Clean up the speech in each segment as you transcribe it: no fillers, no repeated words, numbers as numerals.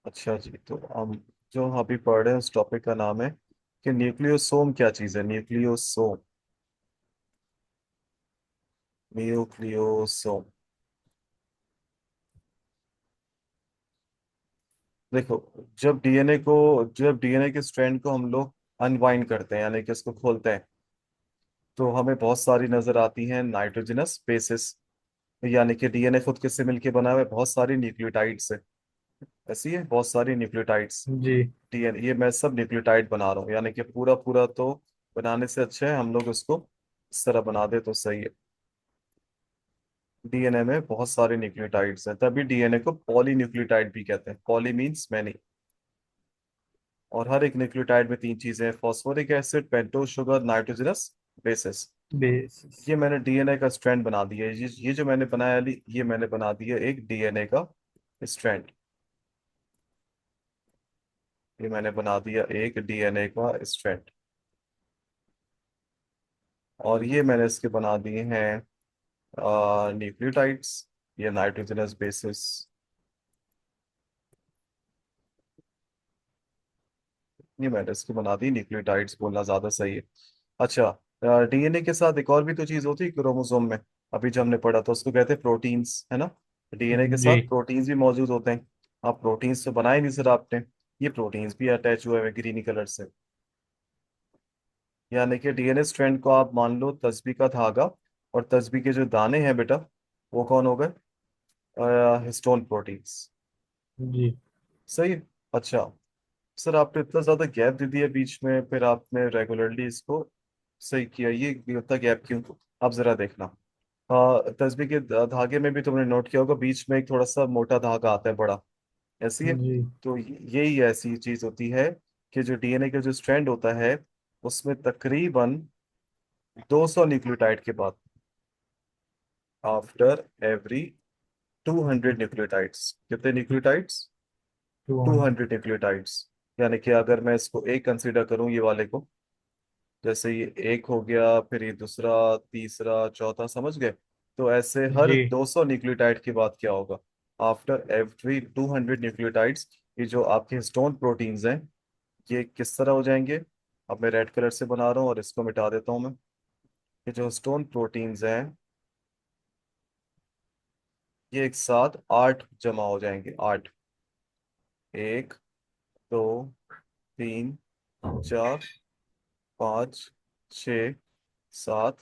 अच्छा जी, तो हम जो अभी पढ़ रहे हैं उस टॉपिक का नाम है कि न्यूक्लियोसोम क्या चीज़ है। Nucleosome, nucleosome. देखो, जब डीएनए के स्ट्रैंड को हम लोग अनवाइंड करते हैं, यानी कि उसको खोलते हैं, तो हमें बहुत सारी नजर आती हैं नाइट्रोजनस बेसिस। यानी कि डीएनए खुद किससे मिलके बना हुआ है, बहुत सारी न्यूक्लियोटाइड्स से। ऐसी है, बहुत सारी न्यूक्लियोटाइड्स। जी। डीएनए ये मैं सब न्यूक्लियोटाइड बना रहा हूँ, यानी कि पूरा पूरा तो बनाने से अच्छा है हम लोग उसको इस तरह बना दे तो सही है। डीएनए में बहुत सारे न्यूक्लियोटाइड्स हैं, तभी डीएनए को पॉलीन्यूक्लियोटाइड भी कहते हैं। Poly means many. और हर एक न्यूक्लियोटाइड में तीन चीजें हैं: phosphoric acid, pentose sugar, nitrogenous bases. Basis. ये मैंने डीएनए का स्ट्रैंड बना दिया है। ये जो मैंने बनाया ये मैंने बना दिया एक डीएनए का स्ट्रैंड। ये मैंने बना दिया एक डीएनए का स्ट्रैंड। और ये मैंने इसके बना दिए हैं न्यूक्लियोटाइड्स, ये नाइट्रोजनस बेसिस। ये मैंने इसके बना दी न्यूक्लियोटाइड्स, बोलना ज्यादा सही है। अच्छा, डीएनए के साथ एक और भी तो चीज होती है क्रोमोसोम में। अभी जो हमने पढ़ा था उसको कहते हैं प्रोटीन्स, है ना। डीएनए के जी। साथ प्रोटीन्स भी मौजूद होते हैं। आप प्रोटीन्स तो बनाए नहीं सर आपने। ये प्रोटीन्स भी अटैच हुए हैं ग्रीनी कलर से। यानी कि डीएनए स्ट्रैंड को आप मान लो तस्बी का धागा, और तस्बी के जो दाने हैं बेटा, वो कौन हो गए? Histone proteins. जी। सही है? अच्छा सर, आपने इतना ज्यादा गैप दे दिया बीच में, फिर आपने रेगुलरली इसको सही किया, ये उतना गैप क्यों? आप जरा देखना। तस्बीह के धागे में भी तुमने नोट किया होगा, बीच में एक थोड़ा सा मोटा धागा आता है बड़ा। ऐसी है। जी। तो यही ऐसी चीज होती है कि जो डीएनए का जो स्ट्रैंड होता है, उसमें तकरीबन 200 न्यूक्लियोटाइड के बाद, आफ्टर एवरी 200 न्यूक्लियोटाइड्स, कितने nucleotides? Two two hundred hundred nucleotides. यानी कि अगर मैं इसको एक कंसीडर करूं, ये वाले को, जैसे ये एक हो गया, फिर ये दूसरा, तीसरा, चौथा, समझ गए? तो ऐसे हर जी। 200 न्यूक्लियोटाइड के बाद क्या होगा? आफ्टर एवरी 200 न्यूक्लियोटाइड्स, ये जो आपके हिस्टोन प्रोटीन्स हैं, ये किस तरह हो जाएंगे? अब मैं रेड कलर से बना रहा हूँ और इसको मिटा देता हूँ मैं। ये जो हिस्टोन प्रोटीन्स हैं, ये एक साथ 8 जमा हो जाएंगे। 8, एक, दो, तीन, चार, पाँच, छ, सात,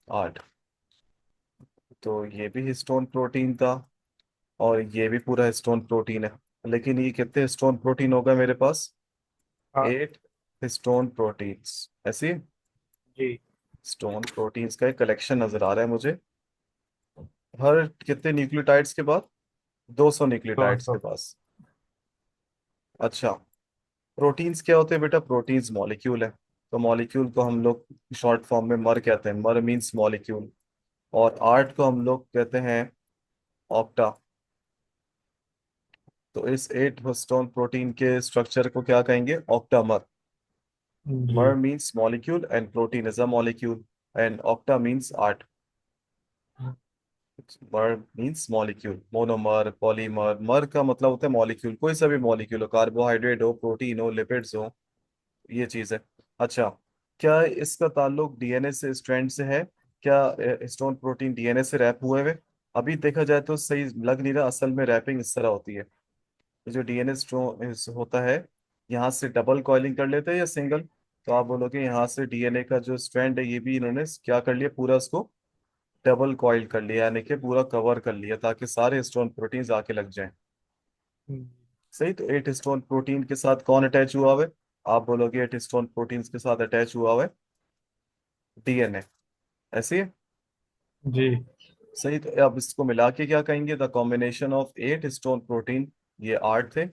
आठ। तो ये भी हिस्टोन प्रोटीन था, और ये भी पूरा हिस्टोन प्रोटीन है। लेकिन ये कितने हिस्टोन प्रोटीन होगा मेरे पास? हाँ। 8 हिस्टोन प्रोटीन्स। ऐसी जी। स्टोन प्रोटीन्स का एक कलेक्शन नजर आ रहा है मुझे, हर कितने न्यूक्लियोटाइड्स के बाद? 200 तो न्यूक्लियोटाइड्स के पास। अच्छा, प्रोटीन्स क्या होते हैं बेटा? प्रोटीन्स मॉलिक्यूल है। तो मॉलिक्यूल को हम लोग शॉर्ट फॉर्म में मर कहते हैं। मर मीन्स मॉलिक्यूल। और आर्ट को हम लोग कहते हैं ऑक्टा। तो इस 8 हिस्टोन प्रोटीन के स्ट्रक्चर को क्या कहेंगे? Octamer. Ji. Mer means molecule and protein is a molecule, and octa means art. Mer means molecule, monomer, polymer। मर का मतलब होता है मॉलिक्यूल, कोई सा भी मॉलिक्यूल हो, कार्बोहाइड्रेट हो, प्रोटीन हो, लिपिड्स हो, ये चीज है। अच्छा, क्या इसका ताल्लुक डीएनए से, स्ट्रैंड से है क्या? हिस्टोन प्रोटीन डीएनए से रैप हुए हुए? अभी देखा जाए तो सही लग नहीं रहा, असल में रैपिंग इस तरह होती है। ये जो डीएनए होता है, यहाँ से डबल कॉइलिंग कर लेते हैं या सिंगल? तो आप बोलोगे यहाँ से डीएनए का जो स्ट्रैंड है, ये भी इन्होंने क्या कर लिया, पूरा इसको डबल कॉइल कर लिया, यानी कि पूरा कवर कर लिया, ताकि सारे हिस्टोन प्रोटीन्स आके लग जाएं। सही। तो 8 हिस्टोन प्रोटीन के साथ कौन अटैच हुआ हुआ है? आप बोलोगे 8 हिस्टोन प्रोटीन्स के साथ अटैच हुआ हुआ है डीएनए। ऐसे ही है? जी। सही। तो अब इसको मिला के क्या कहेंगे? The combination of 8 histone protein, ये 8 थे,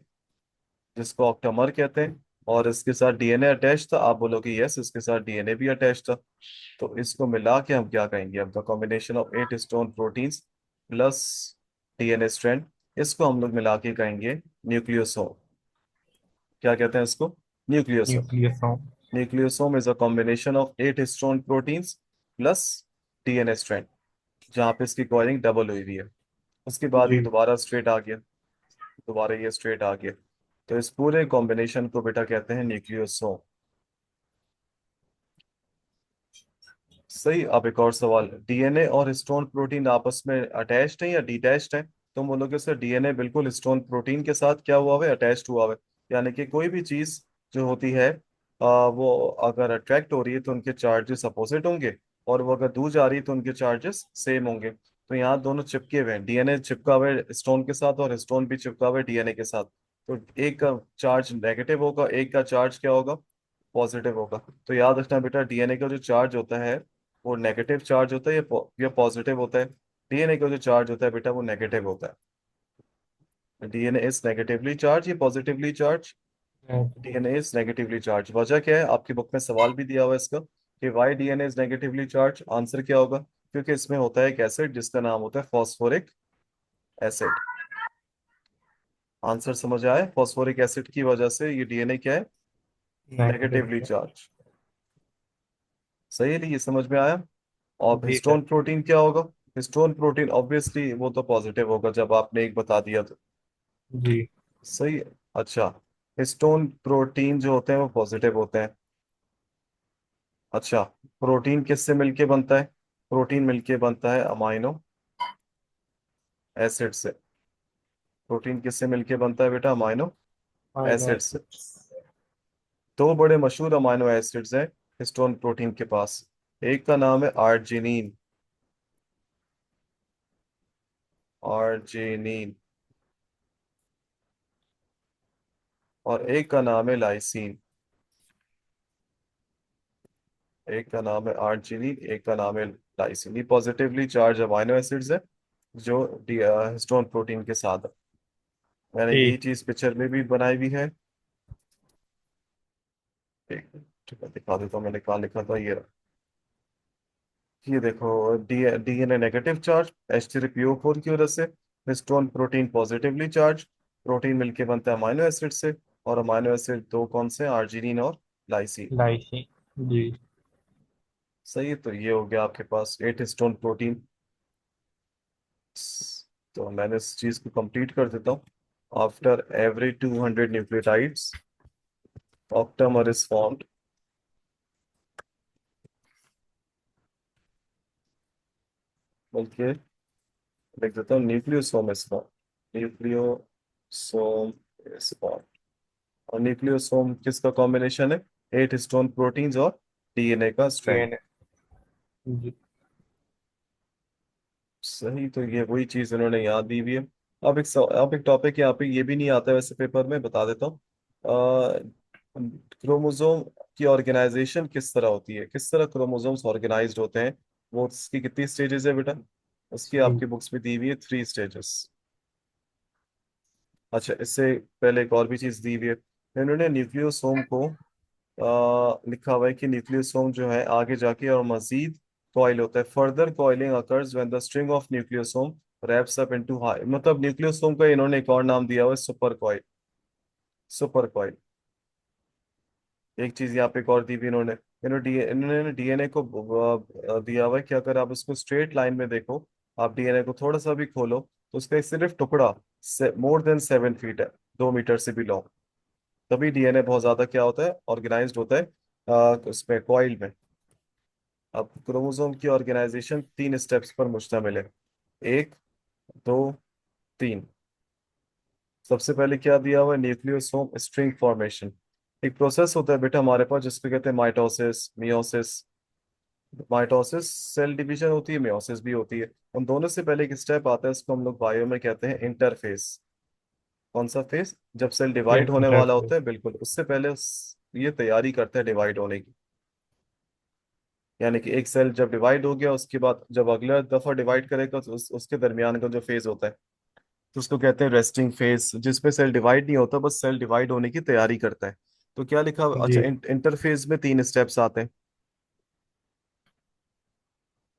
जिसको ऑक्टामर कहते हैं। और इसके साथ डीएनए अटैच था। आप बोलोगे यस, इसके साथ डीएनए भी अटैच था। तो इसको मिला के हम क्या कहेंगे? अब the combination of 8 stone proteins plus DNA strand, इसको हम लोग मिला के कहेंगे न्यूक्लियोसोम। क्या कहते हैं इसको? Nucleosome. Nucleus. Nucleosome is a combination of 8 stone proteins plus DNA strand, जहाँ पे इसकी कॉइलिंग डबल हुई हुई है। उसके बाद ये जी। दोबारा स्ट्रेट आ गया, दोबारा ये स्ट्रेट आ गया। तो इस पूरे कॉम्बिनेशन को बेटा कहते हैं न्यूक्लियोसोम। सही। अब एक और सवाल, डीएनए और हिस्टोन प्रोटीन आपस में अटैच्ड है या डिटैच्ड है? तुम बोलोगे सर डीएनए बिल्कुल हिस्टोन प्रोटीन के साथ क्या हुआ है, अटैच्ड हुआ है। यानी कि कोई भी चीज जो होती है वो अगर अट्रैक्ट हो रही है तो उनके चार्जेस अपोजिट होंगे, और वो अगर दूर जा रही है तो उनके चार्जेस सेम होंगे। तो यहाँ दोनों चिपके हुए हैं, डीएनए चिपका हुआ है स्टोन के साथ और हिस्टोन भी चिपका हुआ है डीएनए के साथ। तो एक का चार्ज नेगेटिव होगा, एक का चार्ज क्या होगा, पॉजिटिव होगा। तो याद रखना बेटा, डीएनए का जो चार्ज होता है वो नेगेटिव चार्ज होता है या पॉजिटिव होता है। डीएनए का जो चार्ज होता है बेटा वो नेगेटिव होता है। डीएनए इज नेगेटिवली चार्ज या positively charge? DNA is negatively charge. वजह क्या है, आपकी बुक में सवाल भी दिया हुआ है इसका कि why DNA is negatively charged. Answer क्या होगा? क्योंकि इसमें होता है एक एसिड जिसका नाम होता है फॉस्फोरिक एसिड। आंसर समझ आया? फॉस्फोरिक एसिड की वजह से ये डीएनए क्या है, नेगेटिव नेगेटिवली होगा। चार्ज। सही है, ये समझ में आया। और जी सर। हिस्टोन प्रोटीन क्या होगा? हिस्टोन प्रोटीन ऑब्वियसली वो तो पॉजिटिव होगा जब आपने एक बता दिया तो। जी। सही है। अच्छा, हिस्टोन प्रोटीन जो होते हैं वो पॉजिटिव होते हैं। अच्छा, प्रोटीन किससे मिलके बनता है? प्रोटीन मिलके बनता है अमाइनो एसिड से। प्रोटीन किससे मिलके बनता है बेटा? अमाइनो अमीनो एसिड से। एसिड्स। दो बड़े मशहूर अमाइनो एसिड्स हैं हिस्टोन प्रोटीन के पास। एक का नाम है आर्जिनिन, आर्जिनिन, और एक का नाम है लाइसीन। एक का नाम है आर्जिनिन, एक का नाम है लाइसिन। ये पॉजिटिवली चार्ज अमाइनो एसिड्स है जो हिस्टोन प्रोटीन के साथ है। मैंने यही जी। चीज पिक्चर में भी बनाई हुई है। एक ठीक है, दिखा देता हूँ मैंने कहाँ लिखा था। ये देखो, डीएनए नेगेटिव चार्ज H3PO4 की वजह से, histone protein positively charge. Protein मिलके बनता है अमाइनो एसिड से, और अमाइनो एसिड दो कौन से, आर्जिनिन और लाइसिन। लाइसिन। जी। सही है, तो ये हो गया आपके पास 8 हिस्टोन प्रोटीन। तो मैंने इस चीज को कंप्लीट कर देता हूँ। After every 200 nucleotides octamer is formed. बल्कि लिख देता हूँ nucleosome is formed, nucleosome is formed. और न्यूक्लियोसोम किसका कॉम्बिनेशन है? 8 हिस्टोन प्रोटीन्स और डीएनए का स्ट्रैंड। डीएनए। जी। सही, तो ये वही चीज इन्होंने याद दी हुई है। अब एक टॉपिक यहाँ पे ये भी नहीं आता है वैसे पेपर में, बता देता हूँ। क्रोमोसोम की ऑर्गेनाइजेशन किस तरह होती है, किस तरह क्रोमोसोम्स ऑर्गेनाइज्ड होते हैं? वो उसकी कितनी स्टेजेस है बेटा? उसकी जी। आपकी बुक्स में दी हुई है 3 स्टेजेस। अच्छा, इससे पहले एक और भी चीज दी हुई है। इन्होंने न्यूक्लियोसोम को लिखा हुआ है कि न्यूक्लियोसोम जो है आगे जाके और मजीद कॉइल होता है। Further coiling occurs when the string of nucleosome wraps up into high, मतलब न्यूक्लियोसोम का इन्होंने एक और नाम दिया हुआ है, सुपर कॉइल। Super coil. एक चीज यहाँ पे एक और दी भी इन्होंने, इन्होंने डीएनए को दिया हुआ है कि अगर आप उसको स्ट्रेट लाइन में देखो, आप डीएनए को थोड़ा सा भी खोलो तो उसका एक सिर्फ टुकड़ा मोर देन 7 फीट है, 2 मीटर से भी लॉन्ग। तभी डीएनए बहुत ज्यादा क्या होता है, ऑर्गेनाइज्ड होता है उसमें कॉइल में। अब क्रोमोसोम की ऑर्गेनाइजेशन 3 स्टेप्स पर मुश्तमिल है। 1, 2, 3। सबसे पहले क्या दिया हुआ है, न्यूक्लियोसोम स्ट्रिंग फॉर्मेशन। एक प्रोसेस होता है बेटा हमारे पास जिसको कहते हैं mitosis, meiosis. Mitosis cell division होती है, मियोसिस भी होती है। उन दोनों से पहले एक स्टेप आता है, उसको हम लोग बायो में कहते हैं इंटरफेस। कौन सा फेस? जब सेल डिवाइड होने वाला होता इंटरफेस। है, बिल्कुल उससे पहले ये तैयारी करता है डिवाइड होने की। यानी कि एक सेल जब डिवाइड हो गया, उसके बाद जब अगला दफा डिवाइड करेगा तो उसके दरमियान का जो फेज होता है, तो उसको कहते हैं रेस्टिंग फेज, जिसपे सेल डिवाइड नहीं होता, बस सेल डिवाइड होने की तैयारी करता है। तो क्या लिखा? अच्छा, जी। इंटरफेज में 3 स्टेप्स आते हैं।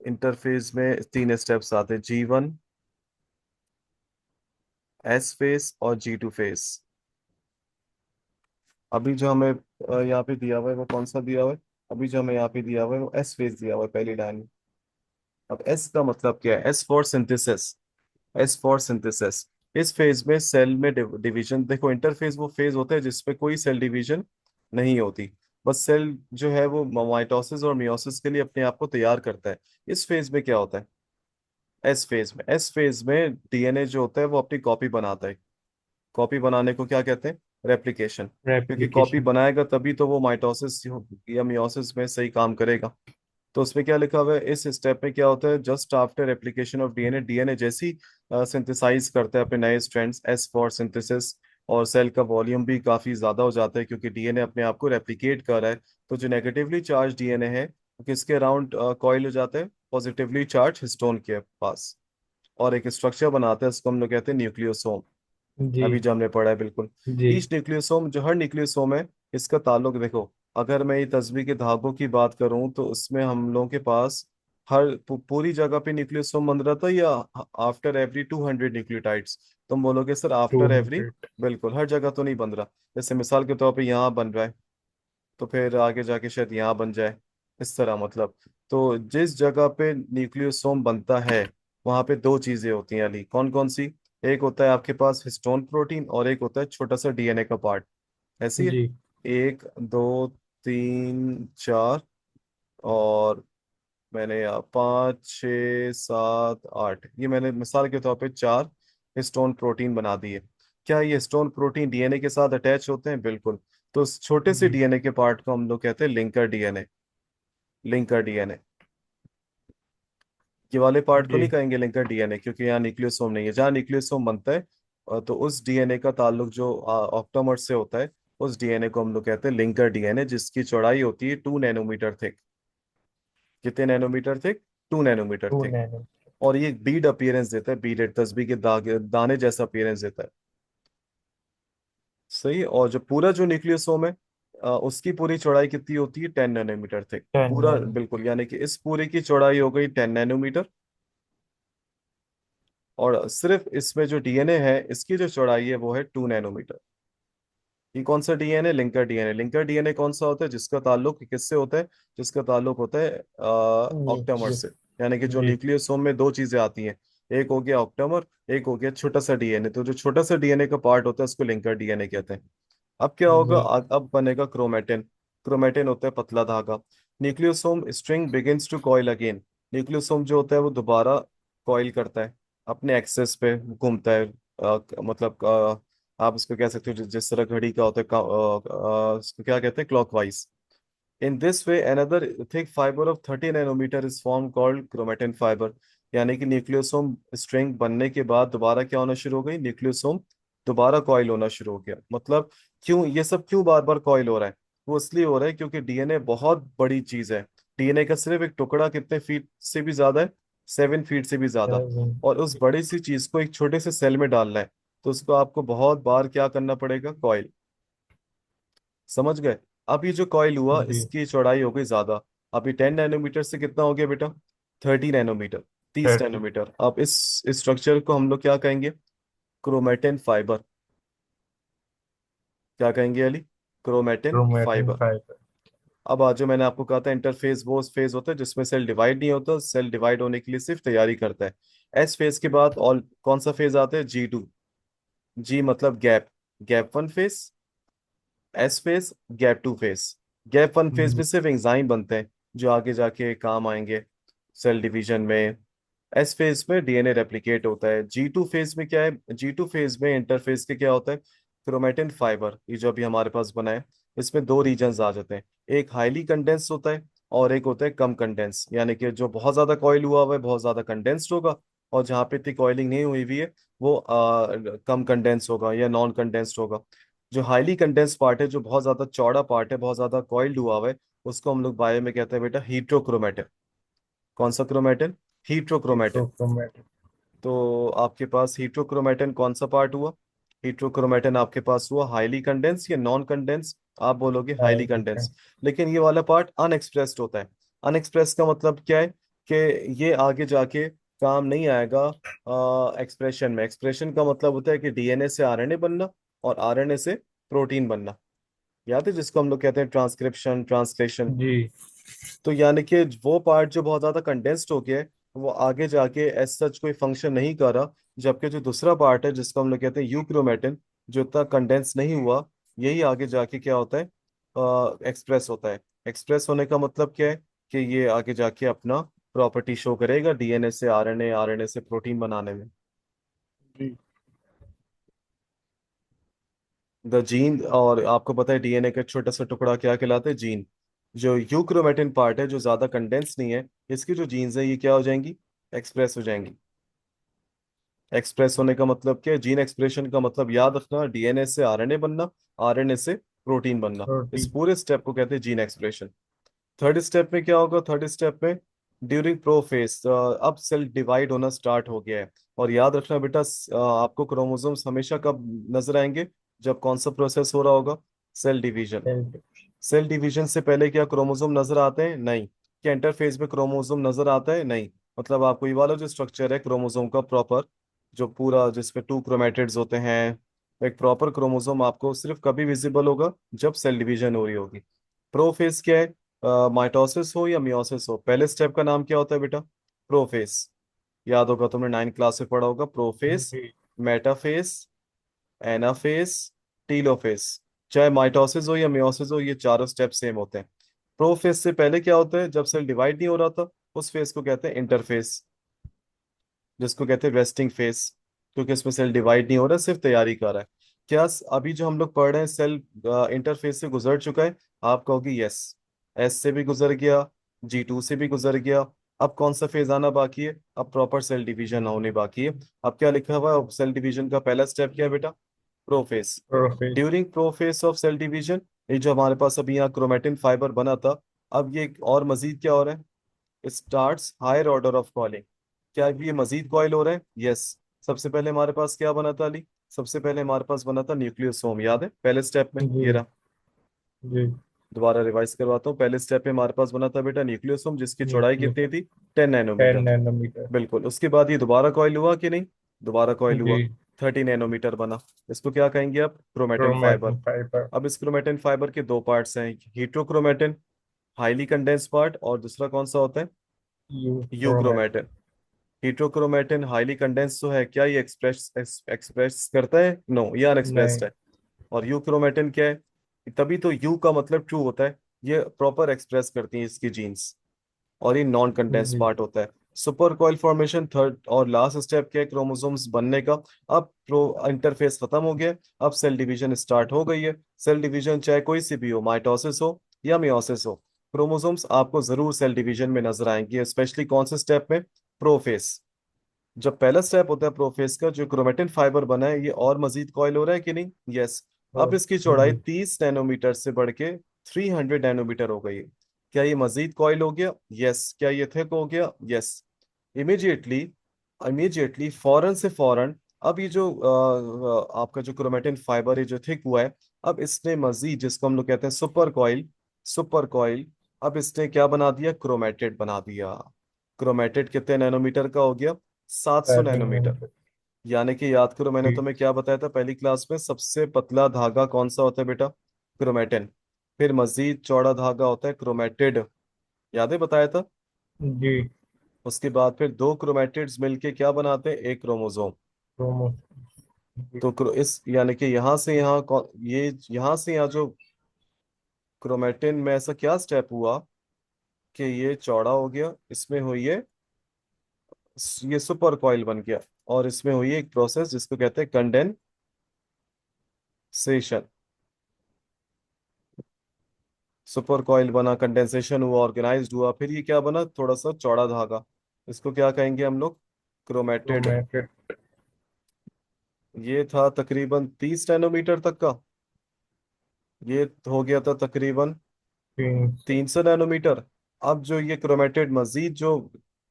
इंटरफेज में 3 स्टेप्स आते हैं, G1, S फेज और G2 फेज। अभी जो हमें यहाँ पे दिया हुआ है वो कौन सा दिया हुआ है? अभी जो हमें यहाँ पे दिया हुआ है वो S फेज दिया हुआ है पहली लाइन में। अब S का मतलब क्या है? S for synthesis. S for synthesis. इस फेज में सेल में डिवीजन देखो, इंटरफेज वो फेज होता है जिसपे कोई सेल डिवीजन नहीं होती। बस सेल जो है वो माइटोसिस और मियोसिस के लिए अपने आप को तैयार करता है। इस फेज में क्या होता है? एस फेज में डीएनए जो होता है वो अपनी कॉपी बनाता है। कॉपी बनाने को क्या कहते हैं? रेप्लिकेशन। क्योंकि कॉपी रेप्लिकेशन। बनाएगा तभी तो वो माइटोसिस या मियोसिस में सही काम करेगा। तो उसमें क्या लिखा हुआ है, इस स्टेप में क्या होता है, just after application of DNA, DNA जैसी सिंथेसाइज करता है अपने नए स्ट्रैंड्स, एस फॉर सिंथेसिस, और सेल का वॉल्यूम भी काफी ज्यादा हो जाता है क्योंकि डीएनए अपने आप को रेप्लिकेट कर रहा है। तो जो नेगेटिवली चार्ज डीएनए है वो किसके अराउंड कॉइल हो जाता है? पॉजिटिवली चार्ज हिस्टोन के पास, और एक स्ट्रक्चर बनाता है, उसको हम लोग कहते हैं न्यूक्लियोसोम। जी अभी जो हमने पढ़ा है बिल्कुल। जी ईच न्यूक्लियोसोम, जो हर न्यूक्लियोसोम है, इसका ताल्लुक देखो, अगर मैं ये तस्वीर के धागों की बात करूं तो उसमें हम लोगों के पास हर पूरी जगह पे न्यूक्लियोसोम बन रहा था, या आफ्टर एवरी 200 न्यूक्लियोटाइड्स? तुम बोलोगे sir two after every. Hundred बिल्कुल, हर जगह तो नहीं बन रहा। जैसे मिसाल के तौर पे यहाँ बन रहा है, तो फिर आगे जाके शायद यहाँ बन जाए, इस तरह मतलब। तो जिस जगह पे न्यूक्लियोसोम बनता है वहां पे दो चीजें होती हैं अली, कौन कौन सी? एक होता है आपके पास हिस्टोन प्रोटीन, और एक होता है छोटा सा डीएनए का पार्ट। ऐसी है। जी। एक, दो, तीन, चार, और मैंने यहाँ पाँच, छः, सात, आठ, ये मैंने मिसाल के तौर पे चार हिस्टोन प्रोटीन बना दिए। क्या ये हिस्टोन प्रोटीन डीएनए के साथ अटैच होते हैं? बिल्कुल। तो उस छोटे से जी डीएनए के पार्ट को हम लोग कहते हैं लिंकर डीएनए। Linker DNA. ये वाले पार्ट को जी नहीं कहेंगे लिंकर डीएनए क्योंकि यहाँ न्यूक्लियोसोम नहीं है। जहाँ न्यूक्लियोसोम बनता है तो उस डीएनए का ताल्लुक जो ऑक्टोमर से होता है, उस डीएनए को हम लोग कहते हैं लिंकर डीएनए, जिसकी चौड़ाई होती है 2 नैनोमीटर थिक। कितने nanometre thick? 2 nanometre two thick. Nano. और ये बीड अपीयरेंस देता है, बीडेड तस्बीह के दाने जैसा अपीयरेंस देता है। सही। और जो पूरा जो न्यूक्लियोसोम है उसकी पूरी चौड़ाई कितनी होती है? 10 नैनोमीटर थिक। टेन पूरा नैनो। बिल्कुल, यानी कि इस पूरे की चौड़ाई हो गई 10 नैनोमीटर। और सिर्फ इसमें जो डीएनए है इसकी जो चौड़ाई है वो है 2 नैनोमीटर। ये कौन सा DNA? Linker DNA. Linker DNA कौन सा होता है? जिसका ताल्लुक किससे होता है? जिसका ताल्लुक होता है ऑक्टामर न्यूक्लियस। से। यानी कि जो जी न्यूक्लियोसोम में दो चीजें आती हैं, एक हो गया ऑक्टामर, एक हो गया छोटा सा डीएनए। तो जो छोटा सा डीएनए का पार्ट होता है उसको लिंकर डीएनए कहते हैं। अब क्या होगा? जी अब बनेगा क्रोमेटिन। क्रोमेटिन होता है पतला धागा। Nucleosome string begins to coil again. Nucleosome जो होता है वो दोबारा कॉइल करता है, अपने एक्सेस पे घूमता है। मतलब आप उसको कह सकते हो जिस तरह घड़ी का होता है उसको क्या कहते हैं? Clockwise. In this way another thick fibre of 30 nanometre is form called chromatin fibre. यानी कि न्यूक्लियोसोम स्ट्रिंग बनने के बाद दोबारा क्या होना शुरू हो गई? न्यूक्लियोसोम दोबारा कॉइल होना शुरू हो गया। मतलब क्यों ये सब, क्यों बार बार कॉइल हो रहा है? वो इसलिए हो रहा है क्योंकि डीएनए बहुत बड़ी चीज है। डीएनए का सिर्फ एक टुकड़ा कितने फीट से भी ज्यादा है? 7 फीट से भी ज्यादा। सेवन। और उस बड़ी सी चीज को एक छोटे से सेल में डालना है, तो उसको आपको बहुत बार क्या करना पड़ेगा? कॉइल। समझ गए? अब ये जो कॉइल हुआ जी इसकी चौड़ाई हो गई ज्यादा। अभी 10 नैनोमीटर से कितना हो गया बेटा? 30 नैनोमीटर। 30। तीस नैनोमीटर। अब इस स्ट्रक्चर को हम लोग क्या कहेंगे? Chromatin fibre. क्या कहेंगे Ali? Chromatin chromatin fibre. Fibre. अब आज जो मैंने आपको कहा था इंटरफेज, वो फेज होता है जिसमें सेल डिवाइड नहीं होता, सेल डिवाइड होने के लिए सिर्फ तैयारी करता है। एस फेज के बाद और कौन सा फेज आता है? G2। जी मतलब gap. Gap one phase, S phase, gap two phase. Gap one phase जी में सिर्फ एंजाइम बनते हैं जो आगे जाके काम आएंगे सेल डिवीजन में। एस फेज में डीएनए रेप्लिकेट होता है। G2 फेज में क्या है? G2 फेज में इंटरफेज के क्या होता है? क्रोमेटिन फाइबर, ये जो अभी हमारे पास बना है, इसमें दो रीजन्स आ जाते हैं। एक हाईली कंडेंस होता है, और एक होता है कम कंडेंस। यानी कि जो बहुत ज्यादा कॉइल हुआ हुआ है बहुत ज्यादा कंडेंस्ड होगा, और जहाँ पे इतनी कॉइलिंग नहीं हुई हुई है वो कम कंडेंस होगा या नॉन कंडेंस्ड होगा। जो हाईली कंडेंस पार्ट है, जो बहुत ज्यादा चौड़ा पार्ट है, बहुत ज्यादा कॉइल्ड हुआ हुआ है, उसको हम लोग बायो में कहते हैं बेटा हीट्रोक्रोमेटिन। कौन सा क्रोमेटिन? हीट्रोक्रोमेटिन। इलेक्ट्रोक्रोमेटिक। तो आपके पास हीट्रोक्रोमेटिन कौन सा पार्ट हुआ? हीट्रोक्रोमेटिन आपके पास हुआ हाईली कंडेंस या नॉन कंडेंस? आप बोलोगे हाईली कंडेंस। लेकिन ये वाला पार्ट अनएक्सप्रेस्ड होता है। अनएक्सप्रेस का मतलब क्या है? कि ये आगे जाके काम नहीं आएगा एक्सप्रेशन में। एक्सप्रेशन का मतलब होता है कि डीएनए से आरएनए बनना, और आरएनए से प्रोटीन बनना। याद है जिसको हम लोग कहते हैं ट्रांसक्रिप्शन, ट्रांसलेशन। जी तो यानी कि वो पार्ट जो बहुत ज्यादा कंडेंस्ड हो गया है वो आगे जाके एज सच कोई फंक्शन नहीं कर रहा, जबकि जो दूसरा पार्ट है जिसको हम लोग कहते हैं यूक्रोमेटिन, जो इतना कंडेंस नहीं हुआ, यही आगे जाके क्या होता है, एक्सप्रेस होता है। एक्सप्रेस होने का मतलब क्या है, कि ये आगे जाके अपना प्रॉपर्टी शो करेगा डीएनए से आरएनए, आरएनए से प्रोटीन बनाने में। जी। द जीन, और आपको पता है डीएनए का छोटा सा टुकड़ा क्या कहलाता है, जीन। जो यूक्रोमेटिन पार्ट है जो ज्यादा कंडेंस नहीं है, इसकी जो जीन्स है ये क्या हो जाएंगी, एक्सप्रेस हो जाएंगी। एक्सप्रेस होने का मतलब क्या है, जीन एक्सप्रेशन का मतलब याद रखना, डीएनए से आरएनए बनना, आरएनए से प्रोटीन बनना। इस 30। पूरे स्टेप को कहते हैं जीन एक्सप्रेशन। थर्ड स्टेप में क्या होगा, थर्ड स्टेप में ड्यूरिंग प्रोफेस अब सेल डिवाइड होना स्टार्ट हो गया है। और याद रखना बेटा, आपको क्रोमोसोम्स हमेशा कब नजर आएंगे, जब कौन सा प्रोसेस हो रहा होगा, सेल डिवीजन। सेल डिवीजन से पहले क्या क्रोमोसोम नजर आते हैं, नहीं। क्या इंटरफेस में क्रोमोसोम नजर आता है, नहीं। मतलब आपको ये वाला जो स्ट्रक्चर है क्रोमोसोम का प्रॉपर, जो पूरा जिसपे टू क्रोमेटिड्स होते हैं, एक प्रॉपर क्रोमोसोम आपको सिर्फ कभी विजिबल होगा जब सेल डिवीजन हो रही होगी। प्रोफेस क्या है, माइटोसिस हो या मियोसिस हो, पहले स्टेप का नाम क्या होता है बेटा, प्रोफेस। याद होगा, तुमने 9 क्लास में पढ़ा होगा, प्रोफेस, जी। Metaphase, anaphase, telophase. चाहे माइटोसिस हो या मियोसिस हो, ये चारों स्टेप सेम होते हैं। प्रोफेस से पहले क्या होता है, जब सेल डिवाइड नहीं हो रहा था, उस फेस को कहते हैं इंटरफेस, जिसको कहते हैं रेस्टिंग फेस, क्योंकि इसमें सेल डिवाइड नहीं हो रहा, सिर्फ तैयारी कर रहा है। क्या अभी जो हम लोग पढ़ रहे हैं सेल इंटरफेस से गुजर चुका है, आप कहोगे यस। एस से भी गुजर गया, G2 से भी गुजर गया। अब कौन सा फेज आना बाकी है, अब प्रॉपर सेल डिवीजन होने बाकी है। अब क्या लिखा हुआ है, सेल डिवीजन का पहला स्टेप क्या है बेटा, prophase. Prophase. During prophase of cell division, ये जो हमारे पास अभी यहाँ क्रोमेटिन फाइबर बना था, अब ये और मजीद क्या हो रहा है, starts higher order of coiling. क्या ये मजीद कॉइल हो रहा है, यस। सबसे पहले हमारे पास क्या बना था अली, सबसे पहले हमारे पास बना था न्यूक्लियोसोम, याद है पहले स्टेप में, जी। ये रहा। जी। दोबारा रिवाइज करवाता हूँ, पहले स्टेप में हमारे पास बना था बेटा न्यूक्लियोसोम, जिसकी चौड़ाई न्यूक्लियस। कितनी थी, 10 नैनोमीटर। 10 नैनोमीटर। बिल्कुल, उसके बाद ये दोबारा कॉइल हुआ कि नहीं, दोबारा कॉइल जी। हुआ, 30 नैनोमीटर बना। इसको क्या कहेंगे आप, क्रोमेटिन फाइबर। Chromatin fibre. अब इस क्रोमेटिन फाइबर के दो पार्ट्स हैं, हीट्रोक्रोमेटिन, हाईली कंडेंस पार्ट, और दूसरा कौन सा होता है, euchromatin. Euchromatin. Heterochromatin highly condense तो है, क्या ये एक्सप्रेस एक्सप्रेस करता है, नो, ये नहीं। अनएक्सप्रेस्ड है। और यूक्रोमेटिन क्या है, तभी तो यू का मतलब ट्रू होता है, ये प्रॉपर एक्सप्रेस करती है इसकी जीन्स। और ये नॉन कंडेंस जी। पार्ट होता है। सुपर कॉइल फॉर्मेशन थर्ड और लास्ट स्टेप क्या है, क्रोमोसोम्स बनने का। अब प्रो इंटरफेस खत्म हो गया, अब सेल डिवीजन स्टार्ट हो गई है। सेल डिवीजन चाहे कोई सी भी हो, माइटोसिस हो या मियोसिस हो, क्रोमोसोम्स आपको जरूर सेल डिवीजन में नजर आएंगे, स्पेशली कौन से स्टेप में, प्रोफेस। जब पहला स्टेप होता है प्रोफेस का, जो क्रोमेटिन फाइबर बना है ये और मजीद कॉइल हो रहा है कि नहीं, यस। अब इसकी चौड़ाई जी। 30 नैनोमीटर से बढ़ के 300 नैनोमीटर हो गई है। क्या ये मजीद कॉइल हो गया, यस। क्या ये थिक हो गया, यस। इमीडिएटली, इमीडिएटली फौरन से फौरन, अब ये जो आपका जो क्रोमेटिन फाइबर है जो थिक हुआ है, अब इसने मजीद, जिसको हम लोग कहते हैं सुपर कॉइल, सुपर कॉइल, अब इसने क्या बना दिया, क्रोमेटिड बना दिया। क्रोमेटिड कितने नैनोमीटर का हो गया, 700 नैनोमीटर। 7 नैनोमीटर। यानी कि याद करो, मैंने जी। तुम्हें क्या बताया था पहली क्लास में, सबसे पतला धागा कौन सा होता है बेटा, क्रोमेटिन। फिर मजीद चौड़ा धागा होता है क्रोमेटिड, याद है बताया था। जी। उसके बाद फिर दो क्रोमेटिड्स मिलके क्या बनाते हैं, एक क्रोमोसोम। क्रोमो। जी। तो इस यानी कि यहाँ से यहाँ ये यहाँ से यहाँ जो क्रोमेटिन में ऐसा क्या स्टेप हुआ, कि ये चौड़ा हो गया, इसमें हुई है, ये सुपर कॉइल बन गया। और इसमें हुई है एक प्रोसेस जिसको कहते हैं कंडेंसेशन। सुपर कॉइल बना, कंडेंसेशन हुआ, ऑर्गेनाइज्ड हुआ, फिर ये क्या बना, थोड़ा सा चौड़ा धागा। इसको क्या कहेंगे हम लोग, क्रोमेटिड। क्रोमैटिन। ये था तकरीबन 30 नैनोमीटर तक का, ये हो गया था तकरीबन 300। 300 नैनोमीटर। अब जो ये क्रोमेटिड मजीद जो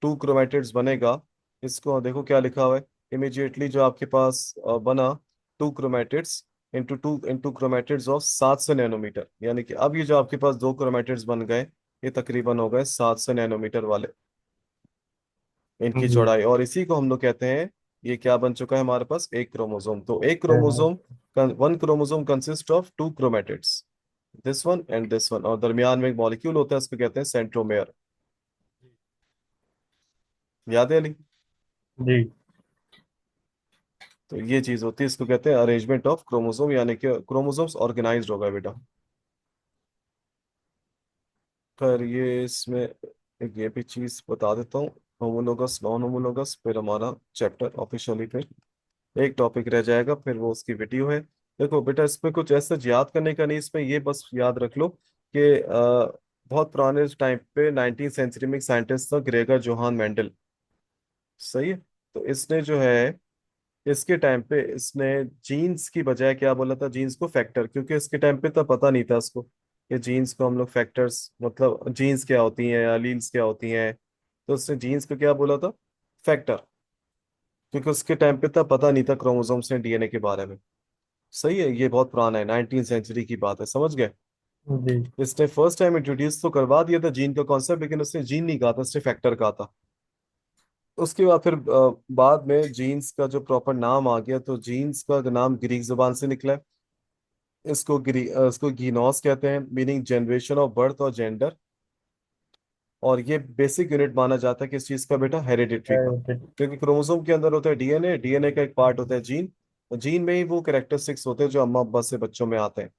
टू क्रोमेटिड्स बनेगा, इसको देखो क्या लिखा हुआ है, इमीडिएटली जो आपके पास बना, two chromatids into chromatids of 700 nanometre. यानी कि अब ये जो आपके पास दो क्रोमेटिड्स बन गए, ये तकरीबन हो गए 700 नैनोमीटर वाले, इनकी जी। चौड़ाई। और इसी को हम लोग कहते हैं, ये क्या बन चुका है हमारे पास, एक क्रोमोसोम। तो एक chromo. Chromosome, one chromosome consist of two chromatids, this one and this one, और दरमियान में एक मॉलिक्यूल होता है, उसको कहते हैं सेंट्रोमेयर। याद है अली। जी। तो ये चीज होती है, इसको कहते हैं अरेंजमेंट ऑफ क्रोमोसोम, यानी कि क्रोमोसोम्स ऑर्गेनाइज्ड होगा बेटा। खैर ये इसमें एक ये भी चीज बता देता हूँ, होमोलोगस नॉन होमोलोगस, फिर हमारा चैप्टर ऑफिशियली फिर एक टॉपिक रह जाएगा, फिर वो उसकी वीडियो है। देखो बेटा, इसमें कुछ ऐसा याद करने का नहीं, इसमें ये बस याद रख लो कि बहुत पुराने टाइम पे 19th सेंचुरी में एक साइंटिस्ट था, ग्रेगर जोहान मेंडल। सही है। तो इसने जो है, इसके टाइम पे इसने जीन्स की बजाय क्या बोला था, जीन्स को फैक्टर, क्योंकि इसके टाइम पे तो पता नहीं था इसको कि जीन्स को हम लोग फैक्टर्स, मतलब जीन्स क्या होती हैं, एलील्स क्या होती हैं। तो उसने जीन्स को क्या बोला था, फैक्टर, क्योंकि उसके टाइम पे तो पता नहीं था क्रोमोसोम्स ने डीएनए के बारे में। सही है, ये बहुत पुराना है, 19th सेंचुरी की बात है, समझ गए। जी इसने फर्स्ट टाइम इंट्रोड्यूस तो करवा दिया था जीन का कॉन्सेप्ट, लेकिन उसने जीन नहीं कहा था, उसने फैक्टर कहा था। उसके बाद फिर बाद में जीन्स का जो प्रॉपर नाम आ गया, तो जीन्स का नाम ग्रीक जुबान से निकला है। इसको गीनोस कहते हैं, मीनिंग जनरेशन ऑफ बर्थ और जेंडर। और ये बेसिक यूनिट माना जाता है किस चीज का बेटा, हेरिडिटरी का। है। क्योंकि क्रोमोसोम के अंदर होता है डीएनए, डीएनए का एक पार्ट होता है जीन, और जीन में ही वो कैरेक्टरिस्टिक्स होते हैं जो अम्मा अब्बा से बच्चों में आते हैं।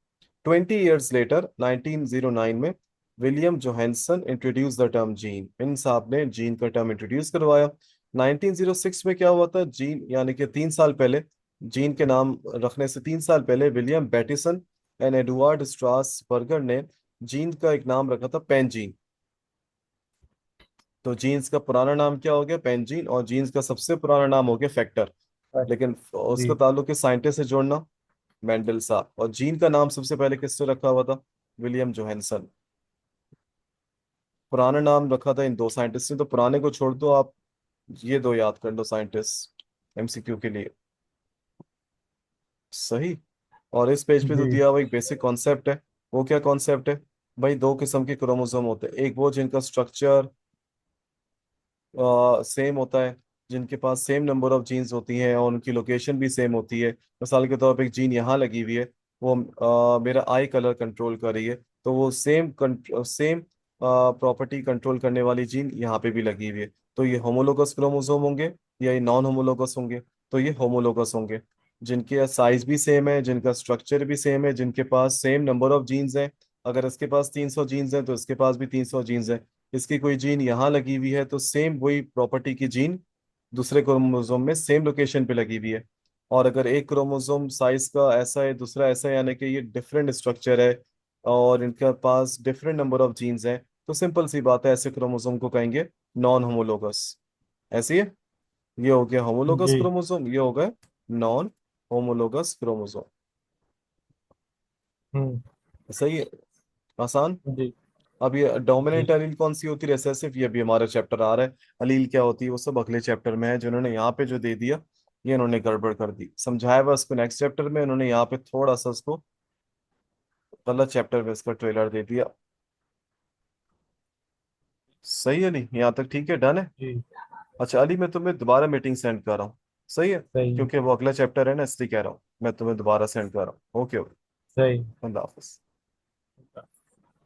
20 years later, 1909 में William Johannsen introduce the term gene, इन साहब ने जीन का टर्म इंट्रोड्यूस करवाया। 1906 में क्या हुआ था, जीन यानी कि 3 साल पहले, जीन के नाम रखने से 3 साल पहले William Bateson and Edward Strasburger ने जीन का एक नाम रखा था, पेनजीन। तो जीन्स का पुराना नाम क्या हो गया, पेनजीन, और जीन्स का सबसे पुराना नाम हो गया फैक्टर। लेकिन जी उसका ताल्लुक है साइंटिस्ट से जोड़ना, मेंडल साहब। और जीन का नाम सबसे पहले किसने रखा हुआ था, विलियम जोहानसन। पुराना नाम रखा था इन दो साइंटिस्ट ने, तो पुराने को छोड़ दो आप, ये दो याद कर लो साइंटिस्ट एमसीक्यू के लिए। सही। और इस पेज पे तो जी दिया हुआ एक बेसिक कॉन्सेप्ट है। वो क्या कॉन्सेप्ट है भाई, दो किस्म के क्रोमोसोम होते हैं, एक वो जिनका स्ट्रक्चर सेम होता है, जिनके पास सेम नंबर ऑफ जीन्स होती हैं और उनकी लोकेशन भी सेम होती है। मिसाल के तौर पे एक जीन यहाँ लगी हुई है, वो मेरा आई कलर कंट्रोल कर रही है, तो वो सेम प्रॉपर्टी कंट्रोल करने वाली जीन यहाँ पे भी लगी हुई है। तो ये होमोलोगस क्रोमोसोम होंगे या ये नॉन होमोलोगस होंगे, तो ये होमोलोगस होंगे, जिनके साइज भी सेम है, जिनका स्ट्रक्चर भी सेम है, जिनके पास सेम नंबर ऑफ जीन्स हैं। अगर इसके पास 300 जीन्स हैं तो इसके पास भी 300 जीन्स हैं। इसकी कोई जीन यहाँ लगी हुई है तो सेम वही प्रॉपर्टी की जीन दूसरे क्रोमोसोम में सेम लोकेशन पे लगी हुई है। और अगर एक क्रोमोसोम साइज का ऐसा है, दूसरा ऐसा है, यानी कि ये डिफरेंट स्ट्रक्चर है और इनके पास डिफरेंट नंबर ऑफ जीन्स हैं, तो सिंपल सी बात है, ऐसे क्रोमोसोम को कहेंगे नॉन होमोलोगस। ऐसी है। ये हो गया होमोलोगस जी क्रोमोसोम, ये हो गया नॉन होमोलोगस क्रोमोसोम। हम्म सही है, आसान। जी अब ये डोमिनेंट जी एलील कौन सी होती है, रिसेसिव, ये भी हमारा चैप्टर आ रहा है। अलील क्या होती है वो सब अगले चैप्टर में है, जिन्होंने यहाँ पे जो दे दिया ये इन्होंने गड़बड़ कर दी, समझाया हुआ उसको नेक्स्ट चैप्टर में, इन्होंने यहाँ पे थोड़ा सा उसको गलत चैप्टर में इसका ट्रेलर दे दिया। सही है, नहीं यहाँ तक ठीक है, डन है। जी अच्छा अली, मैं तुम्हें दोबारा मीटिंग सेंड कर रहा हूँ। सही है, सही क्योंकि वो अगला चैप्टर है ना, इसलिए कह रहा हूँ मैं तुम्हें दोबारा सेंड कर रहा हूँ। Okay okay. सही। अल्लाह हाफिज।